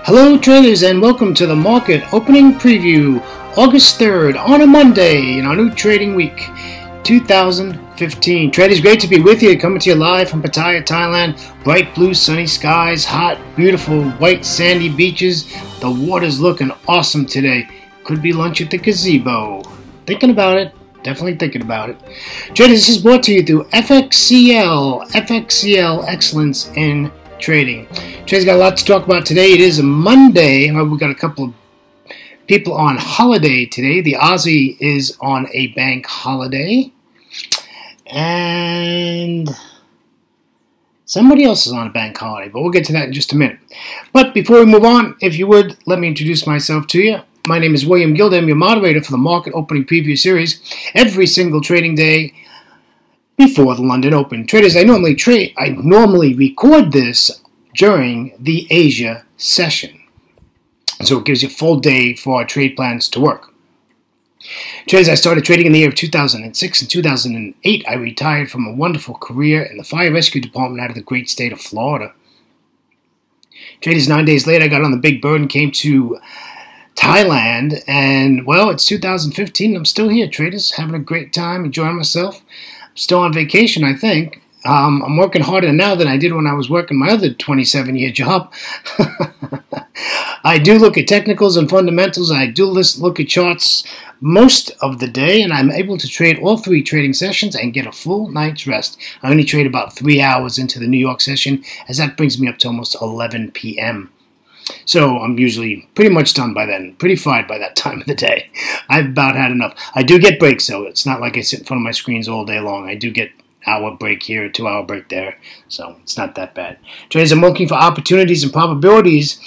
Hello traders and welcome to the market opening preview August 3rd on a Monday in our new trading week 2015. Traders, great to be with you, coming to you live from Pattaya, Thailand. Bright blue sunny skies, hot beautiful white sandy beaches. The water's looking awesome today. Could be lunch at the gazebo. Thinking about it. Definitely thinking about it. Traders, this is brought to you through FXCL Excellence in Trading. Traders, got a lot to talk about today. It is a Monday. We've got a couple of people on holiday today. The Aussie is on a bank holiday. And somebody else is on a bank holiday, but we'll get to that in just a minute. But before we move on, if you would, let me introduce myself to you. My name is William Gilda. I'm your moderator for the Market Opening Preview Series every single trading day before the London Open. Traders, I normally record this during the Asia session. So it gives you a full day for our trade plans to work. Traders, I started trading in the year of 2006 and 2008. I retired from a wonderful career in the fire rescue department out of the great state of Florida. Traders, 9 days later, I got on the big bird and came to Thailand, and well, it's 2015. I'm still here, traders, having a great time, enjoying myself. I'm still on vacation, I think. I'm working harder now than I did when I was working my other 27-year job. I do look at technicals and fundamentals. I do look at charts most of the day, and I'm able to trade all three trading sessions and get a full night's rest. I only trade about 3 hours into the New York session, as that brings me up to almost 11 p.m. So I'm usually pretty much done by then, pretty fried by that time of the day. I've about had enough. I do get breaks, though. It's not like I sit in front of my screens all day long. I do get hour break here, 2 hour break there, so it's not that bad. Traders, I'm looking for opportunities and probabilities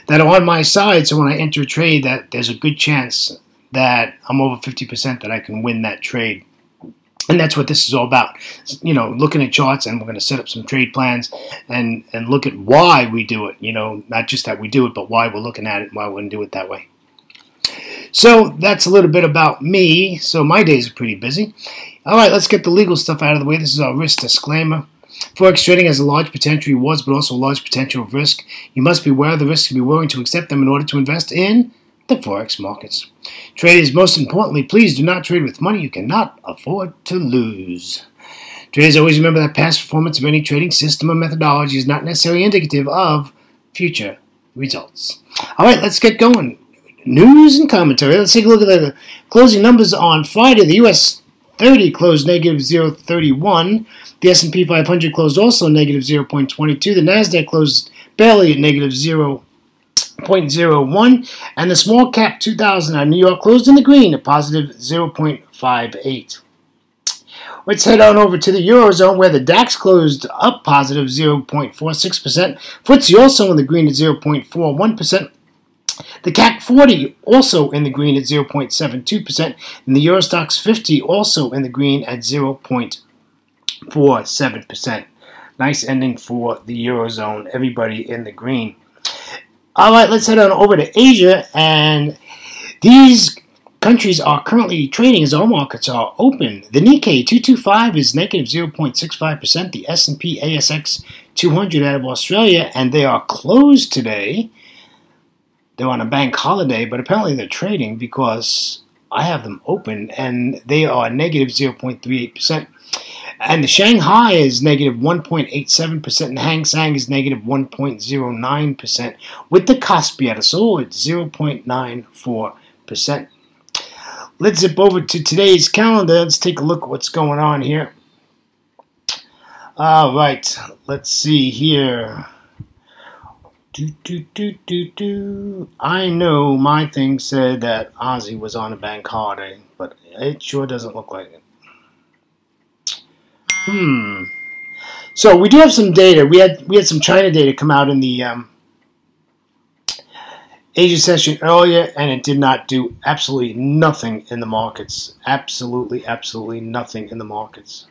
that are on my side, so when I enter a trade, that there's a good chance that I'm over 50% that I can win that trade. And that's what this is all about. You know, looking at charts, and we're going to set up some trade plans and look at why we do it. You know, not just that we do it, but why we're looking at it and why we're going to do it that way. So that's a little bit about me. So my days are pretty busy. All right, let's get the legal stuff out of the way. This is our risk disclaimer. Forex trading has a large potential rewards, but also a large potential of risk. You must be aware of the risks and be willing to accept them in order to invest in the Forex markets. Traders, most importantly, please do not trade with money you cannot afford to lose. Traders, always remember that past performance of any trading system or methodology is not necessarily indicative of future results. All right, let's get going. News and commentary. Let's take a look at the closing numbers on Friday. The US 30 closed negative 0.31. The S&P 500 closed also negative 0.22. The NASDAQ closed barely at negative 0.01. And the small cap 2000 on New York closed in the green at positive 0.58. Let's head on over to the Eurozone, where the DAX closed up positive 0.46%. FTSE also in the green at 0.41%. The CAC 40 also in the green at 0.72%, and the Eurostoxx 50 also in the green at 0.47%. Nice ending for the Eurozone, everybody in the green. All right, let's head on over to Asia, and these countries are currently trading as all markets are open. The Nikkei 225 is negative 0.65%, the S&P ASX 200 out of Australia, and they are closed today. They're on a bank holiday, but apparently they're trading because I have them open, and they are negative 0.38%. And the Shanghai is negative 1.87%, and Hang Seng is negative 1.09%, with the Kospi at a solid 0.94%. Let's zip over to today's calendar. Let's take a look at what's going on here. All right, let's see here. I know my thing said that Aussie was on a bank holiday, but it sure doesn't look like it. So we do have some data. We had some China data come out in the Asia session earlier, and it did not do absolutely nothing in the markets. Absolutely nothing in the markets.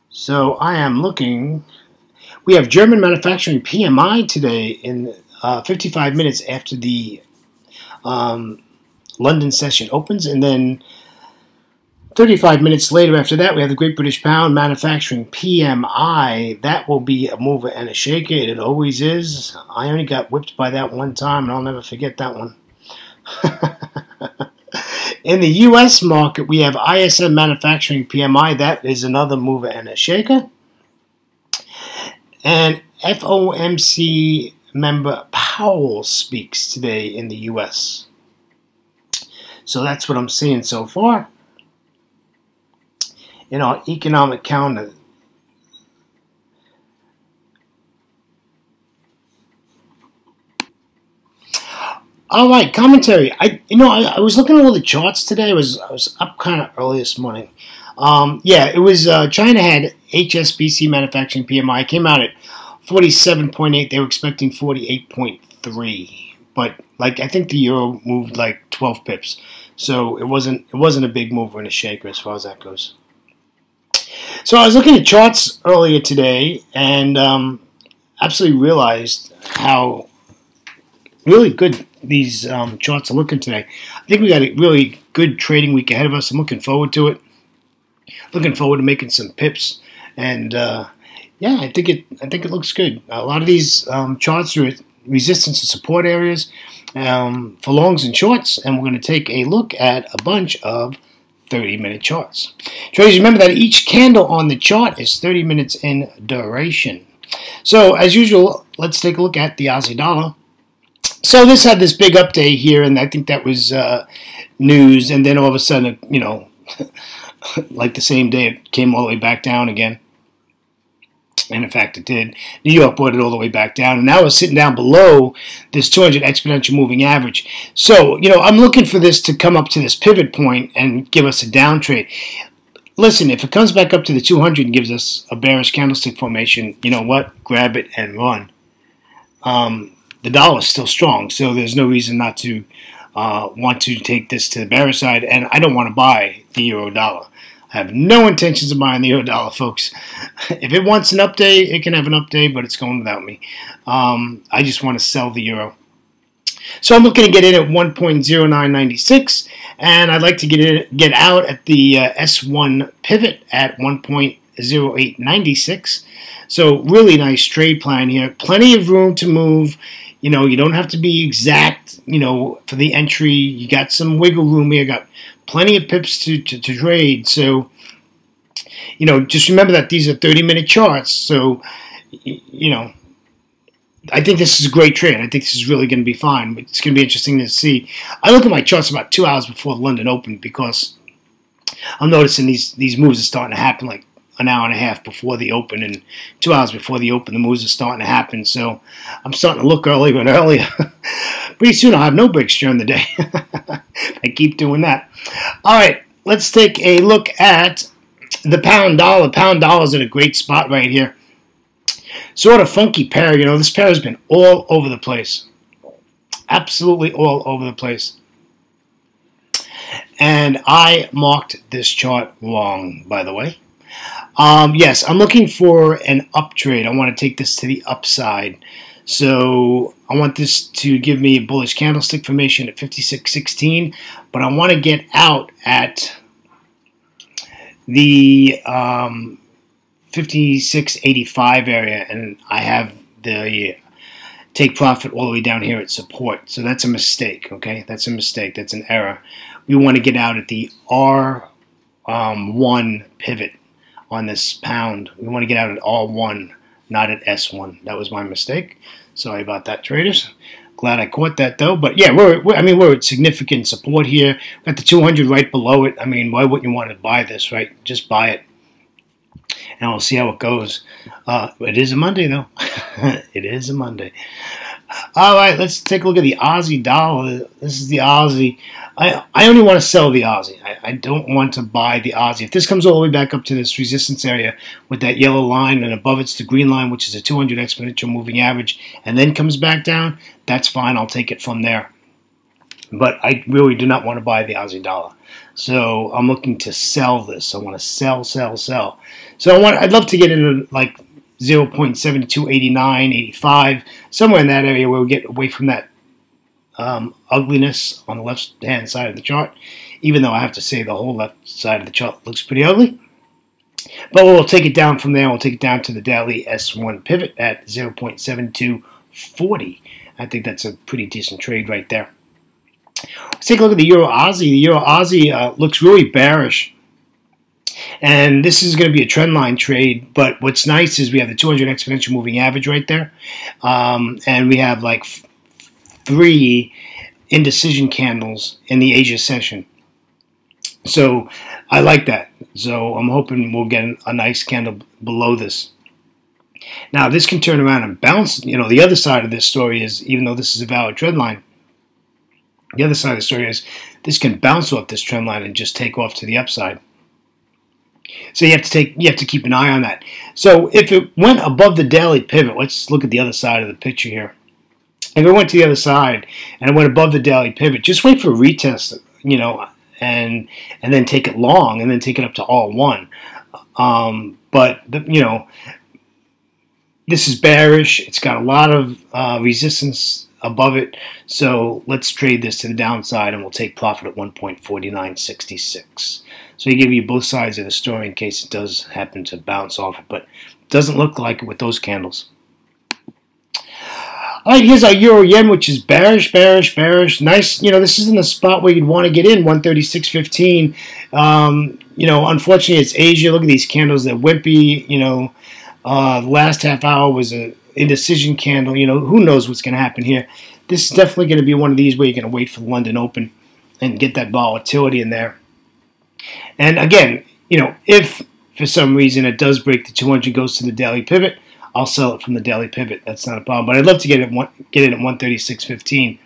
So I am looking. We have German manufacturing PMI today in 55 minutes after the London session opens, and then 35 minutes later after that, we have the Great British Pound Manufacturing PMI. That will be a mover and a shaker. It always is. I only got whipped by that one time, and I'll never forget that one. In the U.S. market, we have ISM Manufacturing PMI. That is another mover and a shaker. And FOMC member Powell speaks today in the U.S. So that's what I'm seeing so far. In our economic calendar. All right, commentary. I was looking at all the charts today. I was up kind of early this morning. Yeah, it was China had HSBC manufacturing PMI came out at 47.8. They were expecting 48.3, but like I think the euro moved like 12 pips, so it wasn't a big mover and a shaker as far as that goes. So I was looking at charts earlier today and absolutely realized how really good these charts are looking today. I think we got a really good trading week ahead of us. I'm looking forward to it. Looking forward to making some pips, and yeah, I think it looks good. A lot of these charts are at resistance and support areas for longs and shorts, and we're going to take a look at a bunch of 30-minute charts. Traders, remember that each candle on the chart is 30 minutes in duration. So, as usual, let's take a look at the Aussie dollar. So this had this big update here, and I think that was news, and then all of a sudden, you know, like the same day, it came all the way back down again. And in fact, it did. New York brought it all the way back down, and now it's sitting down below this 200 exponential moving average. So, you know, I'm looking for this to come up to this pivot point and give us a down trade. Listen, if it comes back up to the 200 and gives us a bearish candlestick formation, you know what? Grab it and run. The dollar is still strong, so there's no reason not to want to take this to the bearish side, and I don't want to buy the euro dollar. I have no intentions of buying the euro dollar, folks. If it wants an update, it can have an update, but it's going without me. I just want to sell the euro. So I'm looking to get in at 1.0996, and I'd like to get out at the S1 pivot at 1.0896. So really nice trade plan here. Plenty of room to move. You know, you don't have to be exact, you know, for the entry. You got some wiggle room here. Got plenty of pips to trade. So, you know, just remember that these are 30-minute charts. So, you know, I think this is a great trade. I think this is really going to be fine. It's going to be interesting to see. I look at my charts about 2 hours before London opened because I'm noticing these moves are starting to happen like an hour and a half before the open, and 2 hours before the open, the moves are starting to happen. So I'm starting to look earlier and earlier. Pretty soon I'll have no breaks during the day. I keep doing that. All right, let's take a look at the pound dollar. Pound dollar's in a great spot right here. Sort of funky pair, you know. This pair has been all over the place. Absolutely all over the place. And I marked this chart wrong, by the way. Yes, I'm looking for an up trade. I want to take this to the upside. So I want this to give me a bullish candlestick formation at 56.16, but I want to get out at the 56.85 area, and I have the take profit all the way down here at support. So that's a mistake, okay? That's a mistake. That's an error. We want to get out at the R1 pivot on this pound. We want to get out at R1, not at S1. That was my mistake. Sorry about that, traders. Glad I caught that though. But yeah, we're at significant support here. Got the 200 right below it. I mean, why wouldn't you want to buy this, right? Just buy it, and we'll see how it goes. It is a Monday though. It is a Monday. All right, let's take a look at the Aussie dollar. This is the Aussie. I only want to sell the Aussie. I don't want to buy the Aussie. If this comes all the way back up to this resistance area with that yellow line, and above it's the green line, which is a 200 exponential moving average, and then comes back down, that's fine. I'll take it from there. But I really do not want to buy the Aussie dollar. So I'm looking to sell this. I want to sell. So I'd love to get into like 0.7289, 85, somewhere in that area where we get away from that ugliness on the left-hand side of the chart, even though I have to say the whole left side of the chart looks pretty ugly. But we'll take it down from there. We'll take it down to the daily S1 pivot at 0.7240. I think that's a pretty decent trade right there. Let's take a look at the Euro Aussie. The Euro Aussie looks really bearish. And this is going to be a trend line trade, but what's nice is we have the 200 exponential moving average right there. And we have like 3 indecision candles in the Asia session. So I like that. So I'm hoping we'll get a nice candle below this. Now this can turn around and bounce. You know, the other side of this story is, even though this is a valid trend line, the other side of the story is this can bounce off this trend line and just take off to the upside. So you have to keep an eye on that. So if it went above the daily pivot, let's look at the other side of the picture here. If it went to the other side and it went above the daily pivot, just wait for a retest, you know, and then take it long and then take it up to all one. You know, this is bearish. It's got a lot of resistance above it. So let's trade this to the downside and we'll take profit at 1.4966. So you give you both sides of the story in case it does happen to bounce off it, but it doesn't look like it with those candles. All right, here's our Euro Yen, which is bearish, bearish, bearish. Nice, you know, this isn't a spot where you'd want to get in, 136.15. You know, unfortunately, it's Asia. Look at these candles. They're wimpy. You know, the last half hour was an indecision candle. You know, who knows what's going to happen here. This is definitely going to be one of these where you're going to wait for the London Open and get that volatility in there. And again, you know, if for some reason it does break the 200, goes to the daily pivot, I'll sell it from the daily pivot. That's not a problem. But I'd love to get it at 136.15.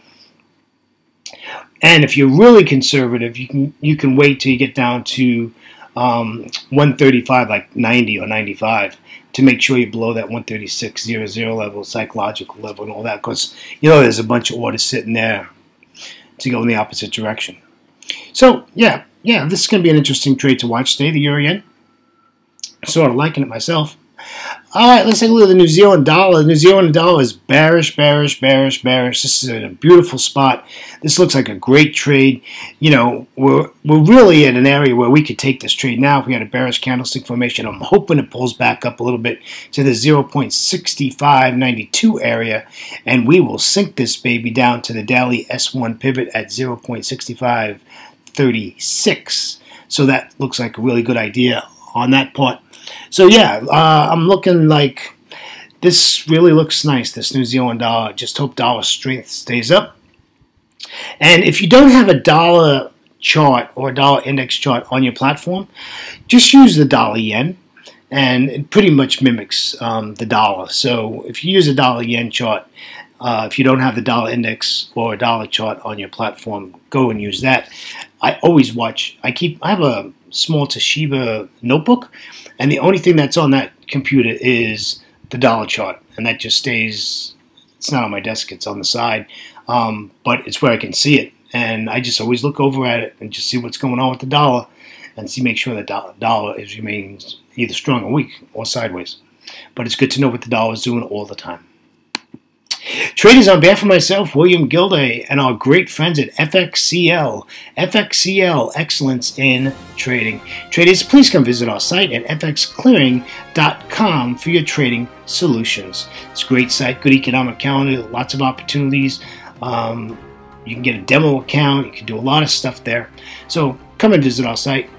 And if you're really conservative, you can wait till you get down to 135, like 90 or 95, to make sure you're below that 136.00 level, psychological level, and all that. Because you know there's a bunch of orders sitting there to go in the opposite direction. So yeah, this is going to be an interesting trade to watch today. The Euro Yen. Sort of liking it myself. All right, let's take a look at the New Zealand dollar. The New Zealand dollar is bearish, bearish, bearish, bearish. This is in a beautiful spot. This looks like a great trade. You know, we're really in an area where we could take this trade now if we had a bearish candlestick formation. I'm hoping it pulls back up a little bit to the 0.6592 area, and we will sink this baby down to the daily S1 pivot at 0.6536. So that looks like a really good idea on that part. So yeah, I'm looking like this really looks nice, this New Zealand dollar. Just hope dollar strength stays up. And if you don't have a dollar chart or a dollar index chart on your platform, just use the dollar yen, and it pretty much mimics the dollar. So if you use a dollar yen chart, if you don't have the dollar index or a dollar chart on your platform, go and use that. I always watch. I have a small Toshiba notebook, and the only thing that's on that computer is the dollar chart, and that just stays. It's not on my desk; it's on the side, but it's where I can see it, and I just always look over at it and just see what's going on with the dollar, and make sure that dollar remains either strong or weak or sideways. But it's good to know what the dollar is doing all the time. Traders, on behalf of myself, William Gilday, and our great friends at FXCL, Excellence in Trading. Traders, please come visit our site at fxclearing.com for your trading solutions. It's a great site, good economic calendar, lots of opportunities. You can get a demo account, you can do a lot of stuff there. So come and visit our site,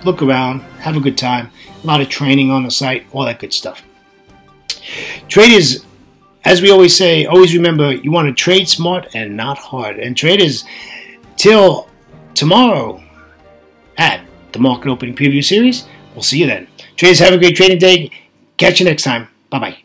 look around, have a good time, a lot of training on the site, all that good stuff. Traders, as we always say, always remember, you want to trade smart and not hard. And traders, till tomorrow at the Market Opening Preview Series, we'll see you then. Traders, have a great trading day. Catch you next time. Bye-bye.